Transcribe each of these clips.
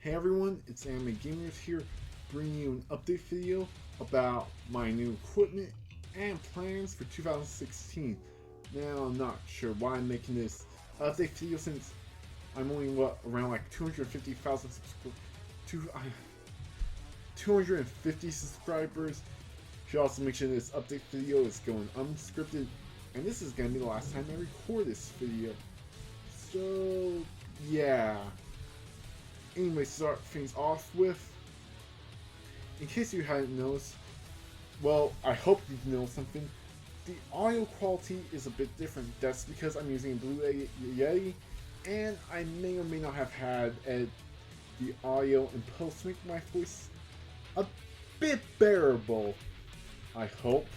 Hey everyone, it's Anime Gamers here, bringing you an update video about my new equipment and plans for 2016. Now, I'm not sure why I'm making this update video since I'm only, around like 250,000 subscribers. 250 subscribers. Should also make sure this update video is going unscripted, and this is going to be the last time I record this video. So, yeah. Anyway, start things off with, in case you hadn't noticed, well, I hope you know something, the audio quality is a bit different. That's because I'm using a Blue Yeti, and I may or may not have had the audio in post make my voice a bit bearable, I hope.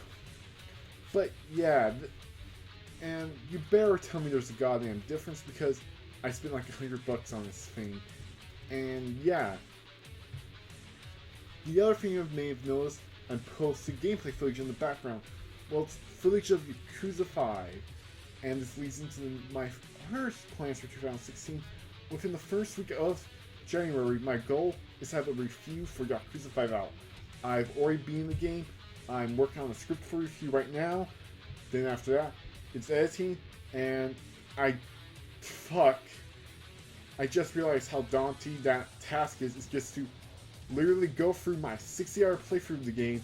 But yeah, and you better tell me there's a goddamn difference because I spent like $100 on this thing. And yeah, the other thing you may have noticed, I'm posting gameplay footage in the background. Well, it's footage of Yakuza 5, and this leads into my first plans for 2016. Within the first week of January, my goal is to have a review for Yakuza 5 out. I've already beaten the game, I'm working on a script for review right now, then after that, it's editing, and I just realized how daunting that task is. It's just to literally go through my 60-hour playthrough of the game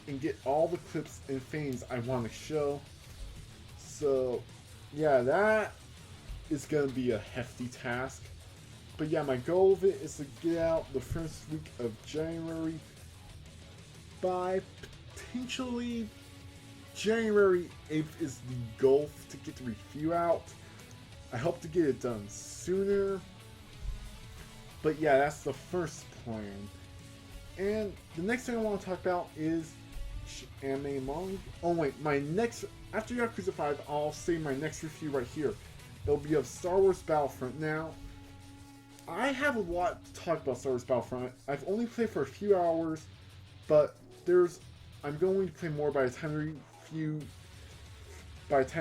and get all the clips and things I want to show. So, yeah, that is going to be a hefty task. But yeah, my goal of it is to get out the first week of January. By potentially January 8th is the goal to get the review out. I hope to get it done sooner. But yeah, that's the first plan. And the next thing I want to talk about is anime manga. Oh wait, after Yakuza 5, I'll say my next review right here. It'll be of Star Wars Battlefront. Now, I have a lot to talk about Star Wars Battlefront. I've only played for a few hours, but I'm going to play more by the time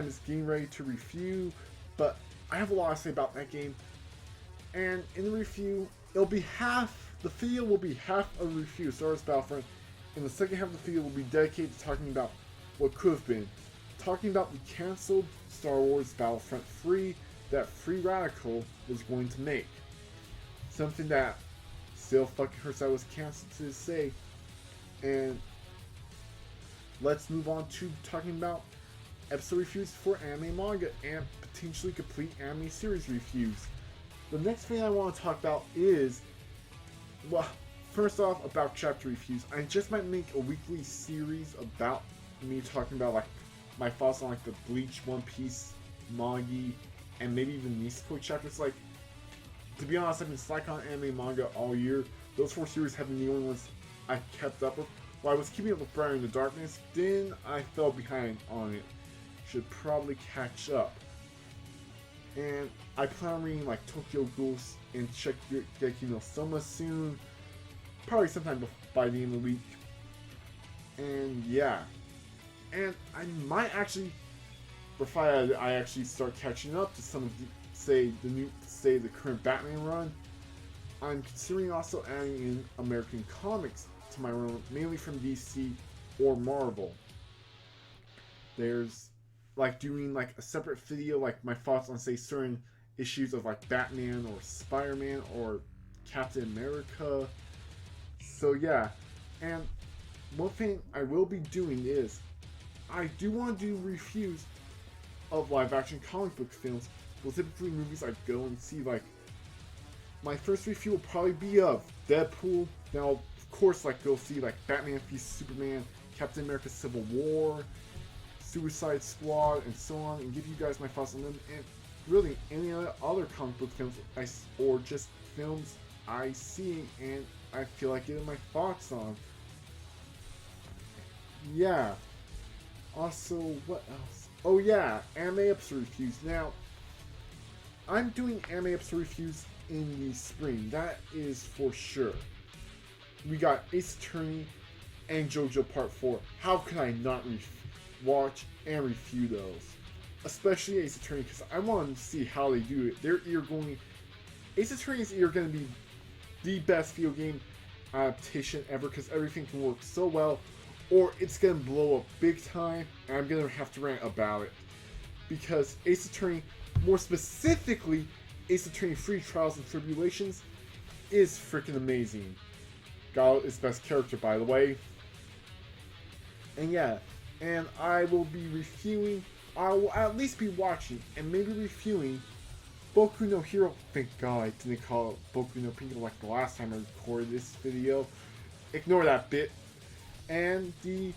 it's getting ready to review. But I have a lot to say about that game. And in the review, the video will be half a review of Star Wars Battlefront, and the second half of the video will be dedicated to talking about what could have been. Talking about the cancelled Star Wars Battlefront 3 that Free Radical was going to make. Something that still fucking hurts that was cancelled to this day. And let's move on to talking about episode reviews for anime manga and potentially complete anime series reviews. The next thing I want to talk about is, well, first off, about chapter reviews. I just might make a weekly series about me talking about like my thoughts on like the Bleach, One Piece, Magi, and maybe even Nisekoi chapters. Like, to be honest, I've been slack on anime manga all year. Those 4 series have been the only ones I kept up with. While I was keeping up with Briar in the Darkness, then I fell behind on it. Should probably catch up. And I plan on reading like Tokyo Ghoul and Shingeki no Soma soon. Probably sometime by the end of the week. And yeah. And I might actually, before I actually start catching up to some of the current Batman run, I'm considering also adding in American comics to my run, mainly from DC or Marvel. There's like doing like a separate video, like my thoughts on say certain issues of like Batman or Spider-Man or Captain America. So yeah, and one thing I will be doing is I do want to do reviews of live action comic book films. Well, typically movies I go and see. Like, my first review will probably be of Deadpool. Then I'll of course like go see like Batman v Superman, Captain America Civil War, Suicide Squad, and so on, and give you guys my thoughts on them, and really any other comic book films or just films I see and I feel like getting my thoughts on. Yeah. Also, what else? Oh yeah, anime episode reviews. Now, I'm doing anime episode reviews in the spring. That is for sure. We got Ace Attorney and JoJo Part 4. How can I not watch and review those? Especially Ace Attorney, because I want to see how they do it. Ace Attorney is either going to be the best video game adaptation ever because everything can work so well, or it's gonna blow up big time, and I'm gonna have to rant about it. Because Ace Attorney, more specifically, Ace Attorney 3 Trials and Tribulations, is freaking amazing. Guile is best character, by the way. And yeah, and I will be reviewing, I will at least be watching, and maybe reviewing Boku no Hero. Thank God I didn't call it Boku no Pico like the last time I recorded this video. Ignore that bit. And the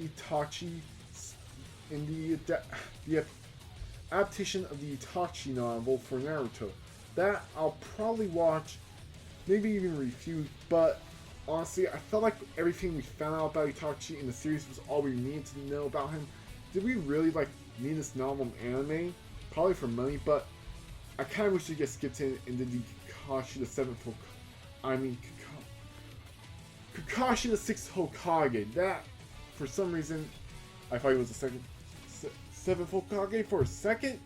Itachi, in the adaptation of the Itachi novel for Naruto. That I'll probably watch, maybe even review, but honestly, I felt like everything we found out about Itachi in the series was all we needed to know about him. Did we really need this novel in anime? Probably for money, but I kind of wish we get skipped in and did the Kakashi the 7th Kakashi the 6th Hokage. That, for some reason, I thought he was the 7th Hokage for a second.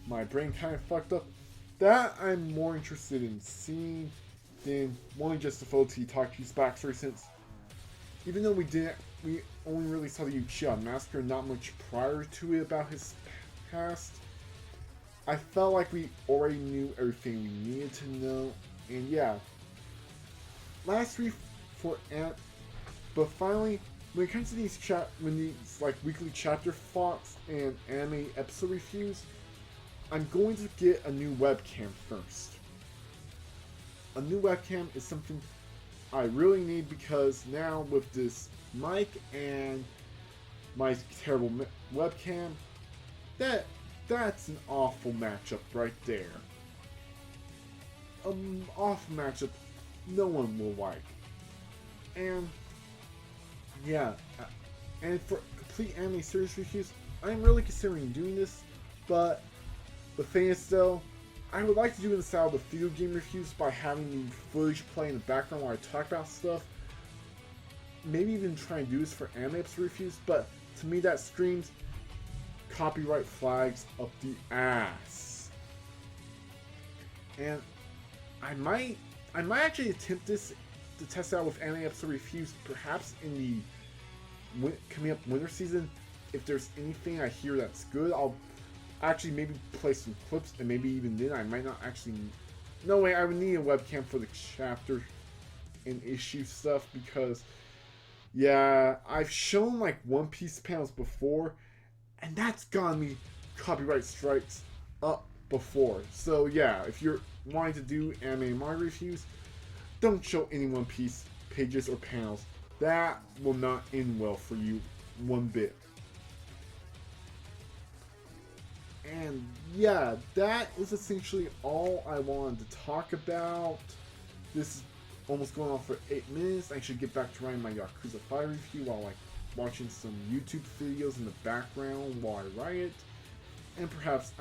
My brain kind of fucked up. That I'm more interested in seeing than only just to follow Itachi's backstory, since even though we only really saw the Uchiha Massacre, not much prior to it about his past, I felt like we already knew everything we needed to know. And yeah, last week for but finally, when it comes to these weekly chapter thoughts and anime episode reviews, I'm going to get a new webcam first. A new webcam is something I really need, because now with this mic and my terrible webcam, that's an awful matchup right there. Awful matchup no one will like. And yeah, and for complete anime series reviews, I'm really considering doing this, but the thing is though, I would like to do it in the style of the video game reviews by having the footage play in the background while I talk about stuff. Maybe even try and do this for anime episode reviews, but to me that screams copyright flags up the ass. And I might actually attempt this to test out with anime episode reviews, perhaps in the coming up winter season. If there's anything I hear that's good, I'll actually maybe play some clips, and maybe even then I might not actually. No way, I would need a webcam for the chapter and issue stuff, because yeah, I've shown One Piece panels before, and that's gotten me copyright strikes up before. So yeah, if you're wanting to do anime and manga reviews, don't show any One Piece pages or panels. That will not end well for you one bit. And yeah, that is essentially all I wanted to talk about. This is almost going on for 8 minutes. I should get back to writing my Yakuza 5 review while watching some YouTube videos in the background while I write it. And perhaps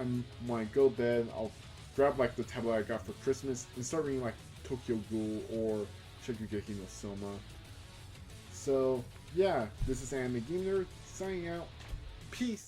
when I go to bed, I'll grab the tablet I got for Christmas and start reading Tokyo Ghoul or Shokugeki no Soma. So yeah, this is Anime Game Nerd signing out. Peace.